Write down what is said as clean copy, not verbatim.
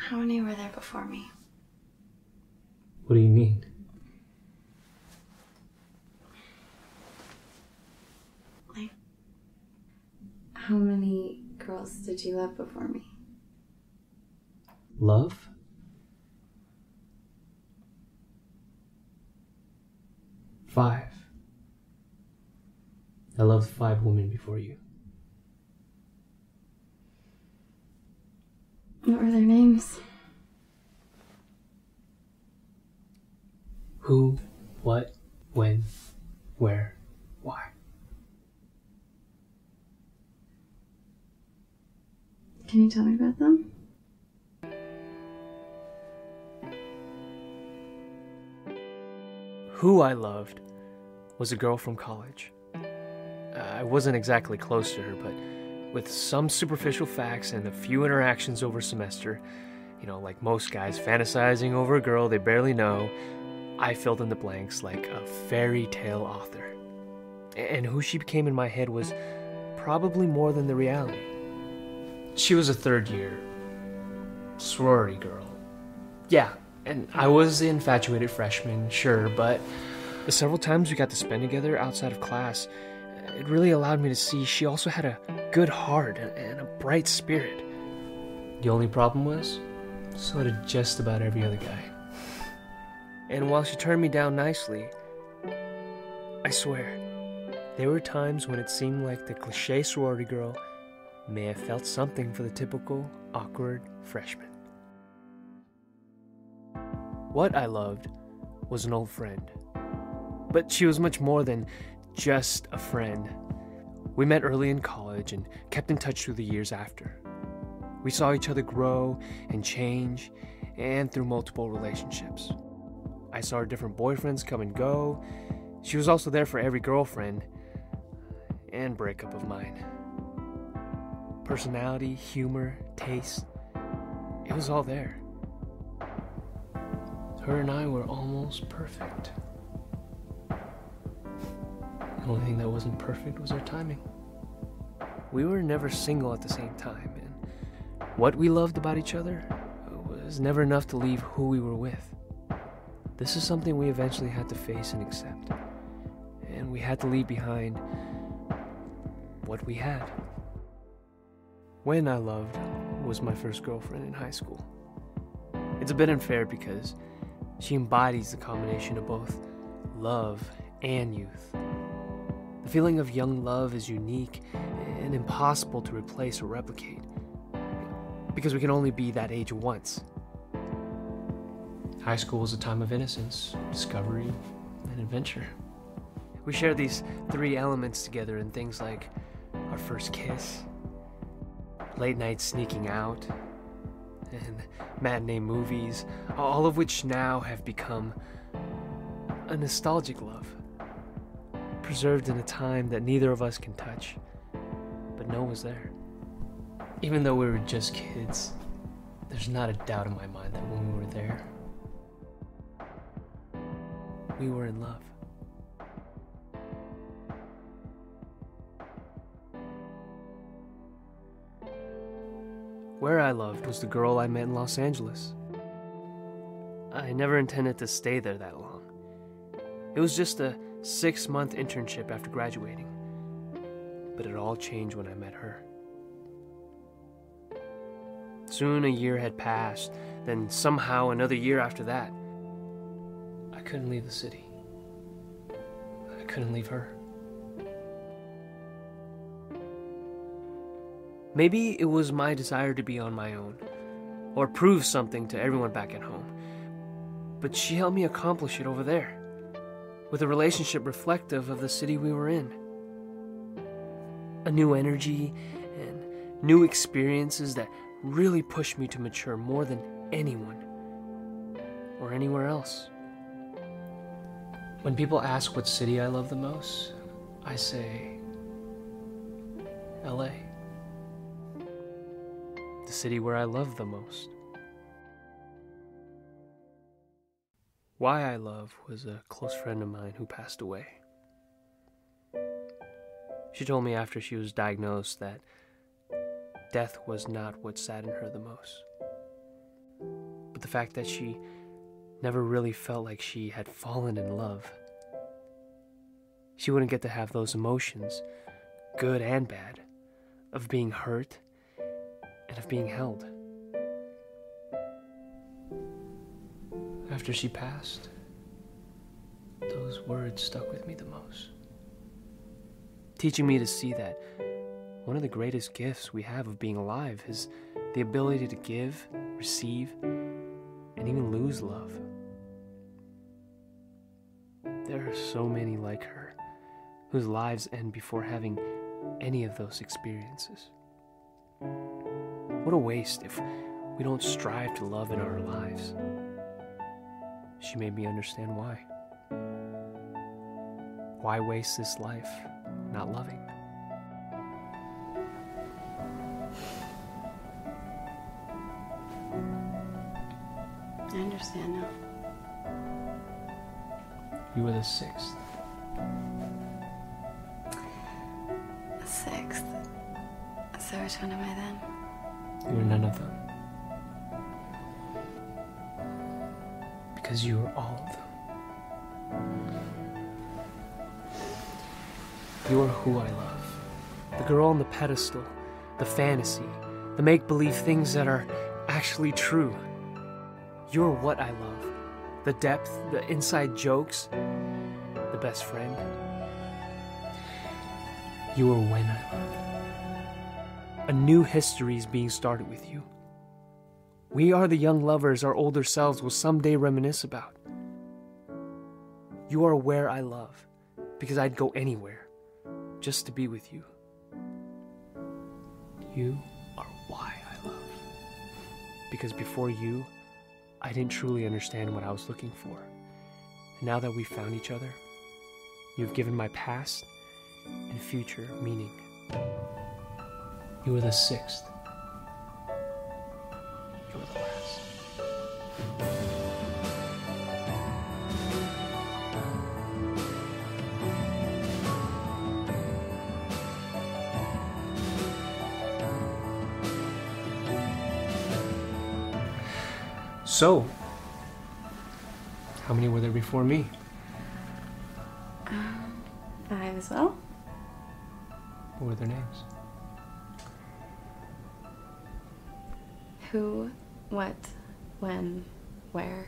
How many were there before me? What do you mean? Like, how many girls did you love before me? Love? Five. I loved 5 women before you. What were their names? Who, what, when, where, why. Can you tell me about them? Who I loved was a girl from college. I wasn't exactly close to her, but with some superficial facts and a few interactions over a semester, like most guys fantasizing over a girl they barely know, I filled in the blanks like a fairy tale author. And who she became in my head was probably more than the reality. She was a third-year sorority girl. Yeah, and I was the infatuated freshman, sure, but the several times we got to spend together outside of class, it really allowed me to see she also had a good heart and a bright spirit. The only problem was, so did just about every other guy. And while she turned me down nicely, I swear, there were times when it seemed like the cliché sorority girl may have felt something for the typical awkward freshman. What I loved was an old friend. But she was much more than just a friend. We met early in college and kept in touch through the years after. We saw each other grow and change, and through multiple relationships. I saw her different boyfriends come and go. She was also there for every girlfriend and breakup of mine. Personality, humor, taste, it was all there. Her and I were almost perfect. The only thing that wasn't perfect was our timing. We were never single at the same time, and what we loved about each other was never enough to leave who we were with. This is something we eventually had to face and accept, and we had to leave behind what we had. When I loved was my first girlfriend in high school. It's a bit unfair because she embodies the combination of both love and youth. The feeling of young love is unique and impossible to replace or replicate, because we can only be that age once. High school is a time of innocence, discovery, and adventure. We share these 3 elements together in things like our first kiss, late night sneaking out, and matinee movies, all of which now have become a nostalgic love, preserved in a time that neither of us can touch, but know was there. Even though we were just kids, there's not a doubt in my mind that when we were there, we were in love. Where I loved was the girl I met in Los Angeles. I never intended to stay there that long. It was just a 6-month internship after graduating, but it all changed when I met her. Soon a year had passed, then somehow another year after that. I couldn't leave the city. I couldn't leave her. Maybe it was my desire to be on my own, or prove something to everyone back at home. But she helped me accomplish it over there, with a relationship reflective of the city we were in. A new energy and new experiences that really pushed me to mature more than anyone or anywhere else. When people ask what city I love the most, I say LA. The city where I love the most. Why I Love was a close friend of mine who passed away. She told me after she was diagnosed that death was not what saddened her the most. but the fact that she never really felt like she had fallen in love. She wouldn't get to have those emotions, good and bad, of being hurt and of being held. After she passed, those words stuck with me the most, teaching me to see that one of the greatest gifts we have of being alive is the ability to give, receive, and even lose love. There are so many like her, whose lives end before having any of those experiences. What a waste if we don't strive to love in our lives. She made me understand why. Why waste this life not loving? I understand now. You were the sixth. The sixth. So which one am I then? You were none of them. Because you were all of them. You are who I love. The girl on the pedestal, the fantasy, the make-believe things that are actually true. You're what I love. The depth, the inside jokes, the best friend. You are when I love. A new history is being started with you. We are the young lovers our older selves will someday reminisce about. You are where I love, because I'd go anywhere just to be with you. You are why I love, because before you, I didn't truly understand what I was looking for. And now that we've found each other, you've given my past and future meaning. You were the sixth. You were the last. So, how many were there before me? 5 as well. What were their names? Who, what, when, where.